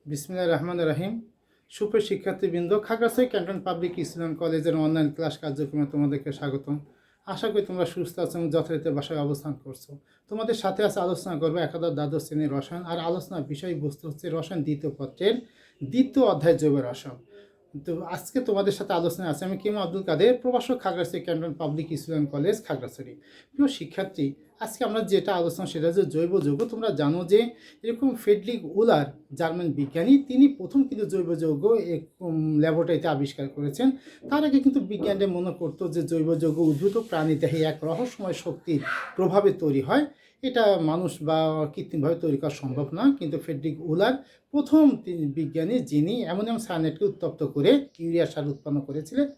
বিসমিল্লাহির রহমানির রহিম। সুপ্রিয় শিক্ষার্থীবৃন্দ, খাগড়াছড়ি ক্যান্টন পাবলিক ইসলাম কলেজের অনলাইন ক্লাস কার্যক্রমে তোমাদেরকে স্বাগতম। আশা করি তোমরা সুস্থ আছো এবং যথারীতি বাসায় অবস্থান করছো। তোমাদের সাথে আছে আলোচনা করবো একাদশ দ্বাদশ শ্রেণীর রসায়ন। আর আলোচনার বিষয়বস্তু হচ্ছে রসায়ন দ্বিতীয় পত্রের দ্বিতীয় অধ্যায় জৈব রসায়ন। তো আজকে তোমাদের সাথে আলোচনা আছে আমি কিম আব্দুল কাদের, প্রভাষক, Khagrachari cantonment public school college, Khagrachari. প্রিয় শিক্ষার্থী, আজকে আমরা যেটা আলোচনা সেটা হচ্ছে জৈব যৌগ। তোমরা জানো যে এরকম ফ্রেডরিক উলার, জার্মান বিজ্ঞানী, তিনি প্রথম কিন্তু জৈব যৌগ ল্যাবরেটরিতে আবিষ্কার করেছেন। তার আগে কিন্তু বিজ্ঞানীরা মনে করতো যে জৈব যৌগ উদ্ভিদ ও প্রাণীদেহে এক রহস্যময় শক্তির প্রভাবে তৈরি হয়, এটা মানুষ বা কৃত্রিমভাবে তৈরি করা সম্ভব না। কিন্তু ফ্রেডরিক উলার প্রথম তিনি বিজ্ঞানী যিনি অ্যামোনিয়াম সায়ানেটকে উত্তপ্ত করে ইউরিয়া সার উৎপন্ন করেছিলেন।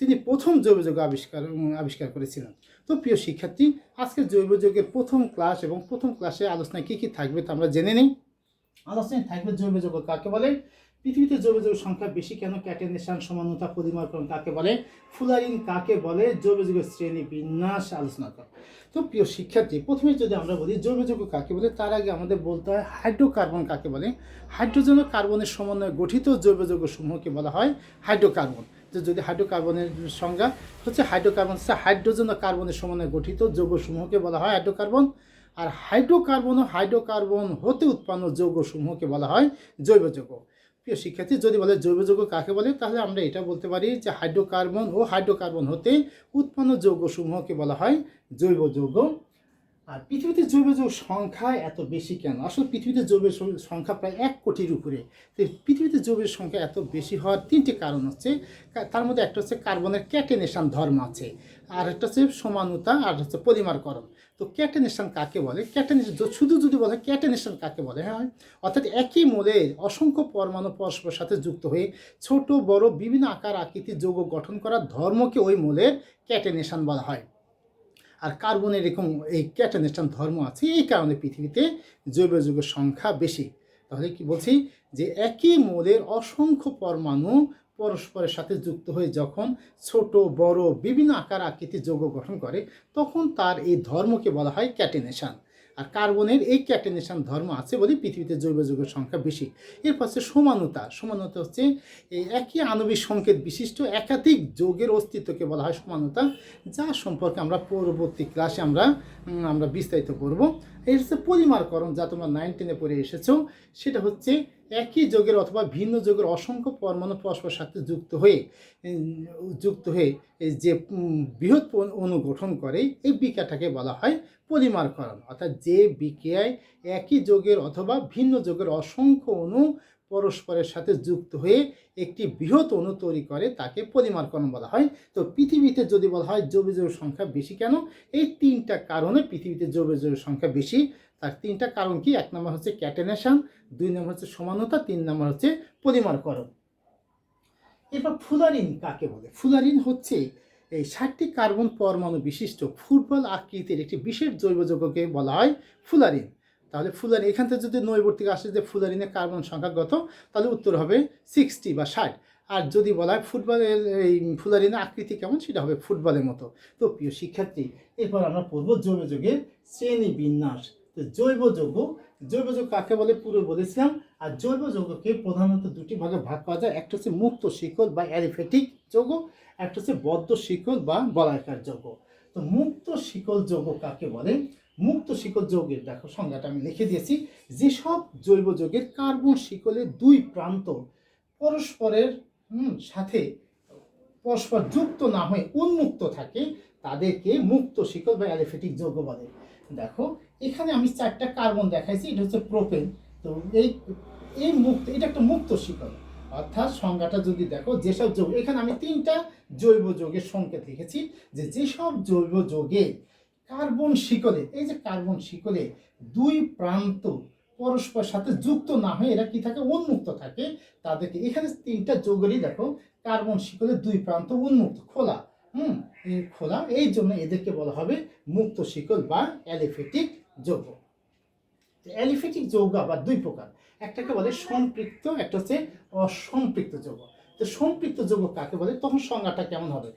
তিনি প্রথম জৈব যৌগ আবিষ্কার করেছিলেন। তো প্রিয় শিক্ষার্থী, আজকে জৈব যৌগের প্রথম ক্লাস এবং প্রথম ক্লাসে আলোচনায় কী কী থাকবে তা আমরা জেনে নিই। আলোচনায় থাকবে জৈব যৌগ কাকে বলে, পৃথিবীতে জৈব যৌগের সংখ্যা বেশি কেন, ক্যাটেনেশন, সমানতা, পরিমার্করণ কাকে বলে, ফুলারিন কাকে বলে, জৈব যৌগের শ্রেণী বিন্যাস আলোচনা করা। তো প্রিয় শিক্ষার্থী, প্রথমে যদি আমরা বলি জৈব যৌগ কাকে বলে, তার আগে আমাদের বলতে হয় হাইড্রোকার্বন কাকে বলে। হাইড্রোজেন ও কার্বনের সমন্বয়ে গঠিত জৈব যৌগ সমূহকে বলা হয় হাইড্রোকার্বন। যদি হাইড্রোকার্বনের সংজ্ঞা হচ্ছে হাইড্রোকার্বন হচ্ছে হাইড্রোজেন ও কার্বনের সমন্বয়ে গঠিত যৌগ সমূহকে বলা হয় হাইড্রোকার্বন। আর হাইড্রোকার্বন ও হাইড্রোকার্বন হতে উৎপন্ন যৌগ সমূহকে বলা হয় জৈব যৌগ। প্রিয় শিক্ষার্থী, যদি বলে জৈব যৌগ কাকে বলে, তাহলে আমরা এটা বলতে পারি যে হাইড্রোকার্বন ও হাইড্রোকার্বন হতে উৎপন্ন যৌগ সমূহকে বলা হয় জৈব যৌগ। আর পৃথিবীতে জৈব যৌগ সংখ্যা এত বেশি কেন? আসলে পৃথিবীতে জৈবের সংখ্যা প্রায় 1 কোটির উপরে। তো পৃথিবীতে জৈবের সংখ্যা এত বেশি হওয়ার 3টি কারণ হচ্ছে। তার মধ্যে একটা হচ্ছে কার্বনের ক্যাটেনেশন ধর্ম আছে, আর একটা হচ্ছে সমানুতা, আর হচ্ছে পলিমারকরণ। তো ক্যাটেনেশন কাকে বলে? ক্যাটেনেশন শুধু যদি বলে ক্যাটেনেশন কাকে বলে, হ্যাঁ, অর্থাৎ একই মোলের অসংখ্য পরমাণু পরস্পরের সাথে যুক্ত হয়ে ছোট বড় বিভিন্ন আকার আকৃতির যৌগ গঠন করার ধর্মকে ওই মোলের ক্যাটেনেশন বলা হয়। আর কার্বনের এরকম এই ক্যাটানেশন ধর্ম আছে, এই কারণে পৃথিবীতে জৈব যৌগের সংখ্যা বেশি। তাহলে কি বলছি, যে একই মোলের অসংখ্য পরমাণু পরস্পরের সাথে যুক্ত হয়ে যখন ছোট বড় বিভিন্ন আকার আকৃতির যৌগ গঠন করে, তখন তার এই ধর্মকে বলা হয় ক্যাটেনেশন। আর কার্বনের এই ক্যাটেনেশন ধর্ম আছে বলে পৃথিবীতে জৈব যৌগের সংখ্যা বেশি। এরপর হচ্ছে সমানুতা। সমানুতা হচ্ছে এই একই আণবিক সংকেত বিশিষ্ট একাধিক যৌগের অস্তিত্বকে বলা হয় সমানুতা, যা সম্পর্কে আমরা পরবর্তী ক্লাসে আমরা বিস্তারিত করব। এর হচ্ছে পরিমারকরণ, যা তোমরা 9, 10-এ পড়ে এসেছো। সেটা হচ্ছে একই যৌগের অথবা ভিন্ন যৌগের অসংখ্য পরমাণু পরস্পর সাথে যুক্ত হয়ে যে বৃহৎ অণু গঠন করে, এই বিক্রিয়াটাকে বলা হয় পলিমারকরণ। অর্থাৎ যে বিক্রিয়ায় একই যৌগের অথবা ভিন্ন যৌগের অসংখ্য অণু পরস্পরের সাথে যুক্ত হয়ে একটি বৃহৎ অণু তৈরি করে তাকে পলিমারকরণ বলা হয়। তো পৃথিবীতে যদি বলা হয় জৈব যৌগের সংখ্যা বেশি কেন, এই 3টা কারণে পৃথিবীতে জৈব যৌগের সংখ্যা বেশি। তার 3টা কারণ কি? 1 নম্বর হচ্ছে ক্যাটেনেশন, 2 নম্বর হচ্ছে সমানুতা, 3 নম্বর হচ্ছে পলিমারকরণ। এরপর ফুলারিন কাকে বলে? ফুলারিন হচ্ছে এই 60টি কার্বন পরমাণু বিশিষ্ট ফুটবল আকৃতির একটি বিশেষ জৈব যৌগকে বলা হয় ফুলারিন। তাহলে ফুলারিন, এখান থেকে যদি নৈবর্তিক আসে যে ফুলারিনের কার্বন সংখ্যা কত, তাহলে উত্তর হবে 60 বা 60। আর যদি বলা হয় ফুটবলের এই ফুলারিনের আকৃতি কেমন, সেটা হবে ফুটবলের মতো। তো প্রিয় শিক্ষার্থী, এরপর আমরা পড়ব জৈব যৌগের শ্রেণী বিন্যাস। তো জৈব যৌগ কাকে বলে পুরো বলেছিলাম। আর জৈব যৌগকে প্রধানত 2টি ভাগে ভাগ করা যায়। একটা হচ্ছে মুক্ত শিকল বা অ্যালিফেটিক যৌগ, একটা হচ্ছে বদ্ধ শিকল বা বলায়কার যৌগ। তো মুক্ত শিকল যৌগ কাকে বলে? মুক্ত শিকল যৌগের দেখো সংজ্ঞাটা আমি লিখে দিয়েছি। যেসব জৈব যৌগের কার্বন শিকলের 2 প্রান্ত পরস্পরের সাথে পরস্পর যুক্ত না হয়ে উন্মুক্ত থাকে, তাদেরকে মুক্ত শিকল বা অ্যালিফেটিক যৌগ বলে। দেখো এখানে আমি 4টা কার্বন দেখাইছি, এটা হচ্ছে প্রোপেন। তো এটা একটা মুক্ত শিকল। অর্থাৎ সংজ্ঞাটা যদি দেখো, যেসব যৌগ, এখানে আমি 3টা জৈব যৌগের সংকেত লিখেছি, যেসব জৈব যৌগে কার্বন শিকলে, এই যে কার্বন শিকলে 2 প্রান্ত পরস্পর সাথে যুক্ত না হয়ে এরা কি থাকে, উন্মুক্ত থাকে, তাদেরকে, এখানে 3টা যৌগেরই দেখো কার্বন শিকলের 2 প্রান্ত উন্মুক্ত, খোলা, খোলা, এই জন্য এদেরকে বলা হবে মুক্ত শিকল বা অ্যালিফেটিক যৌগ। অ্যালিফেটিক যৌগ আবার 2 প্রকার, একটাকে বলে সম্পৃক্ত, একটা হচ্ছে অসম্পৃক্ত যৌগ। তো সম্পৃক্ত যৌগ কাকে বলে? তখন সংজ্ঞাটা কেমন হবে,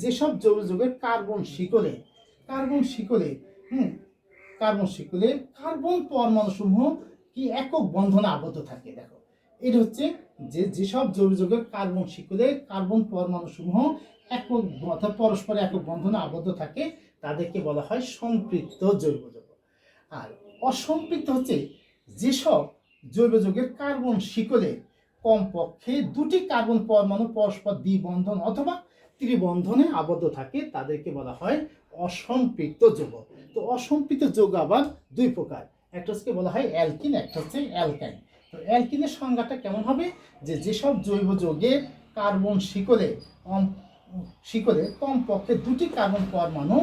যেসব জৈব যৌগের কার্বন শিকলে কার্বন পরমাণু সমূহ কি একক বন্ধনে আবদ্ধ থাকে। দেখো এটা হচ্ছে যেসব জৈব যৌগের কার্বন শিকলে কার্বন পরমাণুসমূহ একক অর্থাৎ পরস্পর একক বন্ধনে আবদ্ধ থাকে তাদেরকে বলা হয় সম্পৃক্ত জৈব যৌগ। আর অসম্পৃক্ত হচ্ছে যেসব জৈব যৌগের কার্বন শিকলে কমপক্ষে দুটি কার্বন পরমাণু পরস্পর দ্বিবন্ধন অথবা ত্রিবন্ধনে আবদ্ধ থাকে তাদেরকে বলা হয় অসম্পৃক্ত যৌগ। তো অসম্পৃক্ত যৌগ আবার দুই প্রকার, একটা হচ্ছে বলা হয় অ্যালকিন, একটা হচ্ছে অ্যালকাইন। তো অ্যালকিনের সংজ্ঞাটা কেমন হবে, যেসব জৈব যৌগের কার্বন শিকলে কমপক্ষে দুটি কার্বন পরমাণু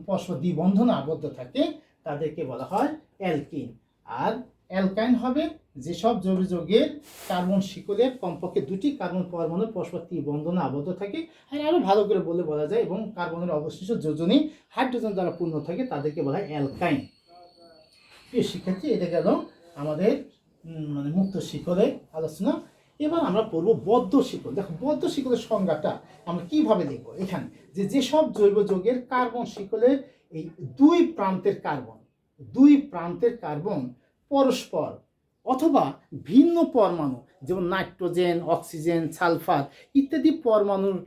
পরস্পর দ্বিবন্ধনে আবদ্ধ থাকে তাদেরকে বলা হয় অ্যালকিন। আর অ্যালকাইন হবে যেসব জৈব যৌগের কার্বন শিকলে কমপক্ষে দুটি কার্বন পরমাণু পরস্পর দ্বিবন্ধনে আবদ্ধ থাকে, আর আরও ভালো করে বলা যায় এবং কার্বনের অবশিষ্ট যোজনী হাইড্রোজেন দ্বারা পূর্ণ থাকে তাদেরকে বলা হয় অ্যালকাইন। প্রিয় শিক্ষার্থী, এটা গেল আমাদের মানে মুক্ত শিকলের আলোচনা। এবার আমরা পড়বো বদ্ধ শিকল। দেখো বদ্ধ শিকলের সংজ্ঞাটা আমরা কিভাবে লিখব। এখানে যেসব জৈব যৌগের কার্বন শিকলের এই দুই প্রান্তের কার্বন পরস্পর অথবা ভিন্ন পরমাণু যেমন নাইট্রোজেন, অক্সিজেন, সালফার ইত্যাদি পরমাণুর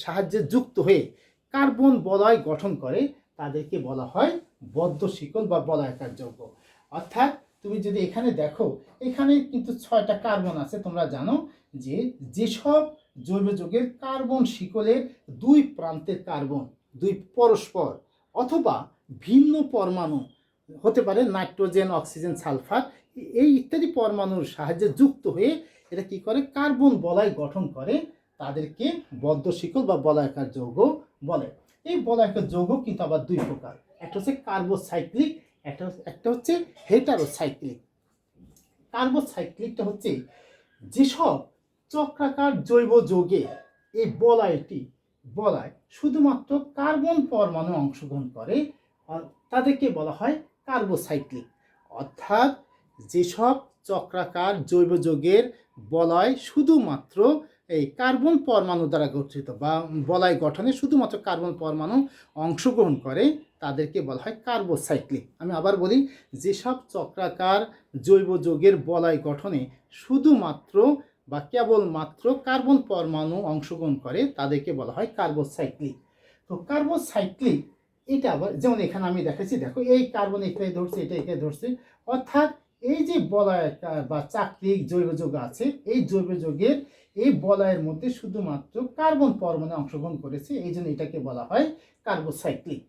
সাহায্যে যুক্ত হয়ে কার্বন বলয় গঠন করে তাদেরকে বলা হয় বদ্ধ শিকল বা বলয়াকার যৌগ। অর্থাৎ তুমি যদি এখানে দেখো, এখানে কিন্তু 6টা কার্বন আছে। তোমরা জানো যেসব জৈব যৌগের কার্বন শিকলের দুই প্রান্তের কার্বন দুই পরস্পর অথবা ভিন্ন পরমাণু হতে পারে নাইট্রোজেন, অক্সিজেন, সালফার এই ইত্যাদি পরমাণুর সাহায্যে যুক্ত হয়ে এটা কি করে কার্বন বলয় গঠন করে তাদেরকে বদ্ধ শিকল বা বলয়াকার যৌগ বলে। এই বলয়াকার যৌগ কিন্তু আবার দুই প্রকার, একটা হচ্ছে কার্বোসাইক্লিক, একটা হচ্ছে হেটারোসাইক্লিক। কার্বোসাইক্লিকটা হচ্ছে যেসব চক্রাকার জৈব যৌগে এই বলয় শুধুমাত্র কার্বন পরমাণু অংশগ্রহণ করে তাদেরকে বলা হয় কার্বোসাইক্লিক। অর্থাৎ যেসব চক্রাকার জৈব যৌগের বলয় শুধুমাত্র এই কার্বন পরমাণু দ্বারা গঠিত বা বলয় গঠনে শুধুমাত্র কার্বন পরমাণু অংশগ্রহণ করে তাদেরকে বলা হয় কার্বোসাইক্লিক। আমি আবার বলি, যেসব চক্রাকার জৈব যৌগের বলয় গঠনে শুধুমাত্র বা কেবলমাত্র কার্বন পরমাণু অংশগ্রহণ করে তাদেরকে বলা হয় কার্বোসাইক্লিক। তো কার্বোসাইক্লিক এটা আবার যেমন এখানে আমি দেখাচ্ছি, দেখো এই কার্বন এটাই ধরছে, এটা ধরছে, অর্থাৎ এই যে বলয় বা চাক্রিক জৈব যৌগ আছে এই জৈব যৌগের এই বলয়ের মধ্যে শুধুমাত্র কার্বন পরমাণু অংশগ্রহণ করেছে, এই জন্য এটাকে বলা হয় কার্বোসাইক্লিক।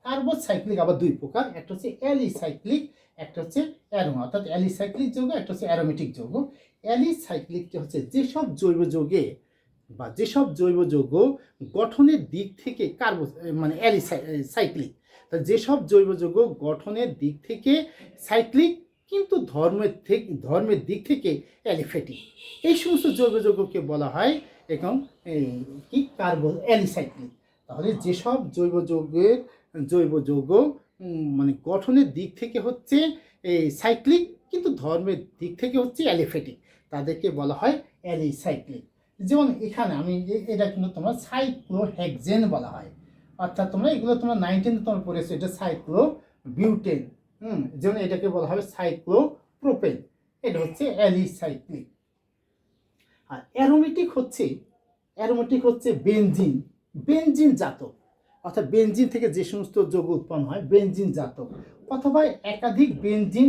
কার্বোসাইক্লিক আবার দুই প্রকার, একটা হচ্ছে অ্যালিসাইক্লিক, একটা হচ্ছে অ্যারোমা। অর্থাৎ অ্যালিসাইক্লিক যৌগ, একটা হচ্ছে অ্যারোমেটিক যৌগ। অ্যালিসাইক্লিকটা হচ্ছে যেসব জৈব যৌগ গঠনের দিক থেকে মানে অ্যালিসাইক্লিক, তা যেসব জৈব যৌগ গঠনের দিক থেকে সাইক্লিক কিন্তু ধর্মের দিক থেকে অ্যালিফ্যাটিক, এই সমস্ত জৈব যৌগকে বলা হয় এখন কি অ্যালিসাইক্লিক। তাহলে যেসব জৈব যৌগ মানে গঠনের দিক থেকে হচ্ছে এই সাইক্লিক কিন্তু ধর্মের দিক থেকে হচ্ছে অ্যালিফ্যাটিক তাদেরকে বলা হয় অ্যালিসাইক্লিক। যেমন এখানে আমি এটা কিন্তু তোমরা সাইক্লোহেক্সেন বলা হয়। অর্থাৎ এগুলো তোমরা 19 তোমরা পড়েছো, এটা সাইক্লোবিউটেন। যেমন এটাকে বলা হবে সাইক্লোপ্রোপেন, এটা হচ্ছে অ্যালিসাইক্লিক। আর অ্যারোমেটিক হচ্ছে বেনজিন জাতক, অর্থাৎ বেনজিন থেকে যে সমস্ত যৌগ উৎপন্ন হয় বেনজিন জাতক, অথবা একাধিক বেনজিন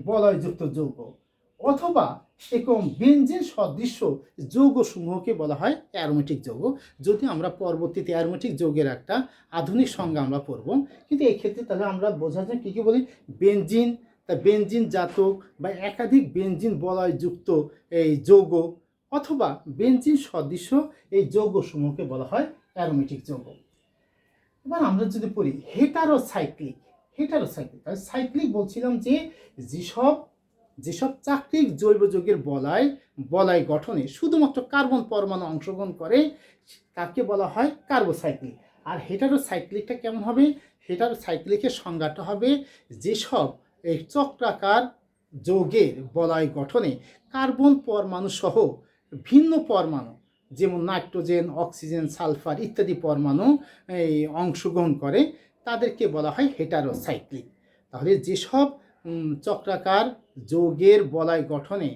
বলয়যুক্ত যৌগ, অথবা এরকম বেনজিন সদৃশ্য যৌগসমূহকে বলা হয় অ্যারোমেটিক যৌগ। যদি আমরা পরবর্তীতে অ্যারোমেটিক যৌগের একটা আধুনিক সংজ্ঞা আমরা পড়ব, কিন্তু এই ক্ষেত্রে তাহলে আমরা বোঝা যায় কী বলি, বেনজিন জাতক বা একাধিক বেনজিন বলয়যুক্ত এই যৌগ অথবা বেনজিন সদৃশ্য এই যৌগসমূহকে বলা হয় অ্যারোমেটিক যৌগ। এবার আমরা যদি পড়ি হেটারোসাইক্লিক, তাহলে সাইক্লিক বলছিলাম যেসব চাক্রিক জৈব যৌগের বলয় গঠনে শুধুমাত্র কার্বন পরমাণু অংশগ্রহণ করে তাকে বলা হয় কার্বোসাইক্লিক। আর হেটারোসাইক্লিকটা কেমন হবে, হেটারোসাইক্লিকের সংজ্ঞাটা হবে যেসব এই চক্রাকার যৌগের বলয় গঠনে কার্বন পরমাণু সহ ভিন্ন পরমাণু যেমন নাইট্রোজেন, অক্সিজেন, সালফার ইত্যাদি পরমাণু এই অংশগ্রহণ করে তাদেরকে বলা হয় হেটারোসাইক্লিক। তাহলে যেসব চক্রাকার যৌগের বলয় গঠনে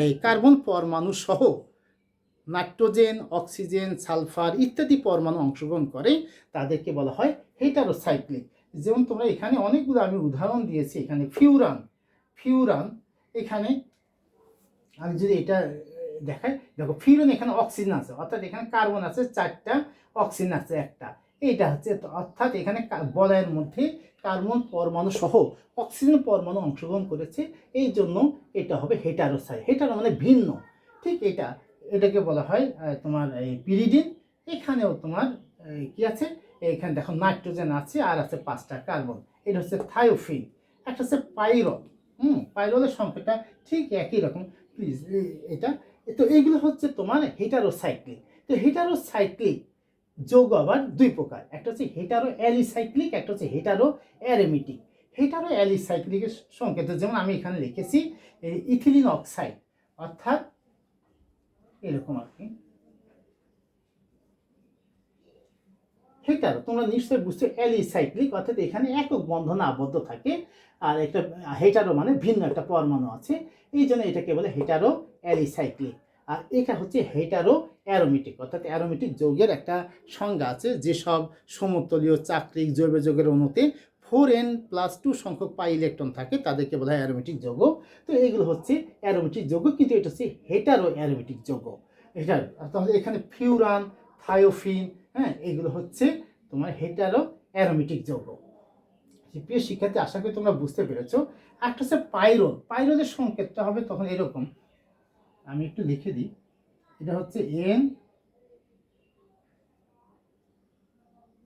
এই কার্বন পরমাণু সহ নাইট্রোজেন, অক্সিজেন, সালফার ইত্যাদি পরমাণু অংশগ্রহণ করে, তাদেরকে বলা হয় হেটারোসাইক্লিক। যেমন তোমরা এখানে অনেকগুলো আমি উদাহরণ দিয়েছি। এখানে ফিউরান এখানে আমি যদি এটা দেখাই, দেখো ফিউরান এখানে অক্সিজেন আছে, অর্থাৎ এখানে কার্বন আছে 4টা, অক্সিজেন আছে 1টা। এইটা হচ্ছে, অর্থাৎ এখানে বলয়ের মধ্যে কার্বন পরমাণু সহ অক্সিজেন পরমাণু অংশগ্রহণ করেছে, এই জন্য এটা হবে হেটারো মানে ভিন্ন। ঠিক এটাকে বলা হয় তোমার এই পিরিডিন। এখানেও তোমার কি আছে, এখানে দেখো নাইট্রোজেন আছে আর আছে 5টা কার্বন, এটা হচ্ছে থায়োফিন। একটা হচ্ছে পাইরল। পাইরলের সংখ্যাটা ঠিক একই রকম। প্লিজ এটা, তো এইগুলো হচ্ছে তোমার হেটারোসাইক্লিক। তো হেটারোসাইক্লিক যৌগ আবার 2 প্রকার, একটা হচ্ছে হেটারো অ্যালিসাইক্লিক, একটা হচ্ছে হেটারো অ্যারোমেটিক। হেটারো অ্যালিসাইক্লিকের সংকেত যেমন আমি এখানে লিখেছি ইথিলিন অক্সাইড, অর্থাৎ এরকম আর কি। হেটারো তোমরা নিশ্চয়ই বুঝছো, অ্যালিসাইক্লিক অর্থাৎ এখানে একক বন্ধনে আবদ্ধ থাকে, আর একটা হেটারো মানে ভিন্ন একটা পরমাণু আছে, এই জন্য এটাকে বলে হেটারো অ্যালিসাইক্লিক। আর এটা হচ্ছে হেটারো অ্যারোমেটিক, অর্থাৎ অ্যারোমেটিক যৌগের একটা সংজ্ঞা আছে, যেসব সমতলীয় চাক্রিক জৈব যৌগের অণুতে 4n+2 সংখ্যক পাই ইলেকট্রন থাকে, তাদেরকে বলা হয় অ্যারোমেটিক যৌগ। তো এগুলো হচ্ছে অ্যারোমেটিক যৌগ, কিন্তু এটা হচ্ছে হেটারো অ্যারোমেটিক যৌগ। এটার তাহলে এখানে ফিউরান, থায়োফিন, এগুলো হচ্ছে তোমার হেটারো অ্যারোমেটিক যৌগ। প্রিয় শিক্ষার্থী, আশা করি তোমরা বুঝতে পেরেছো। একটা হচ্ছে পাইরলের সংকেতটা হবে তখন এরকম, আমি একটু লিখে দিই। এটা হচ্ছে এন,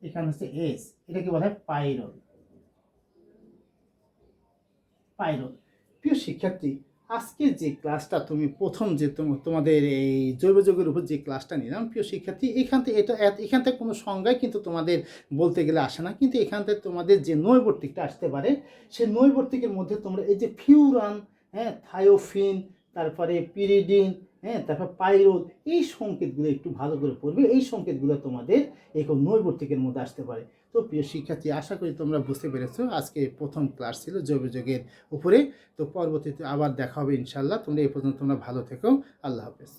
এখানে হচ্ছে এস, এটাকে বলা হয় পাইরল। প্রিয় শিক্ষার্থী, আজকে যে ক্লাসটা তুমি প্রথম যে তোমাদের এই জৈব যৌগের উপর যে ক্লাসটা নিলাম, প্রিয় শিক্ষার্থী, এখান থেকে কোনো সংজ্ঞায় কিন্তু তোমাদের বলতে গেলে আসে না, কিন্তু এখান থেকে তোমাদের যে নৈবর্তিকটা আসতে পারে, সেই নৈবর্তিকের মধ্যে তোমরা এই যে ফিউরান, থায়োফিন, তারপরে পিরিডিন, তারপর পাইরোল, এই সংকেতগুলো একটু ভালো করে পড়বে। এই সংকেতগুলো তোমাদের এখন নৈবর্তিকের মধ্যে আসতে পারে। তো প্রিয় শিক্ষার্থী, আশা করি তোমরা বুঝতে পেরেছো। আজকে প্রথম ক্লাস ছিল জৈব যৌগের উপরে। তো পরবর্তীতে আবার দেখা হবে ইনশাল্লাহ। তোমরা এই পর্যন্ত তোমরা ভালো থেকো। আল্লাহ হাফেজ।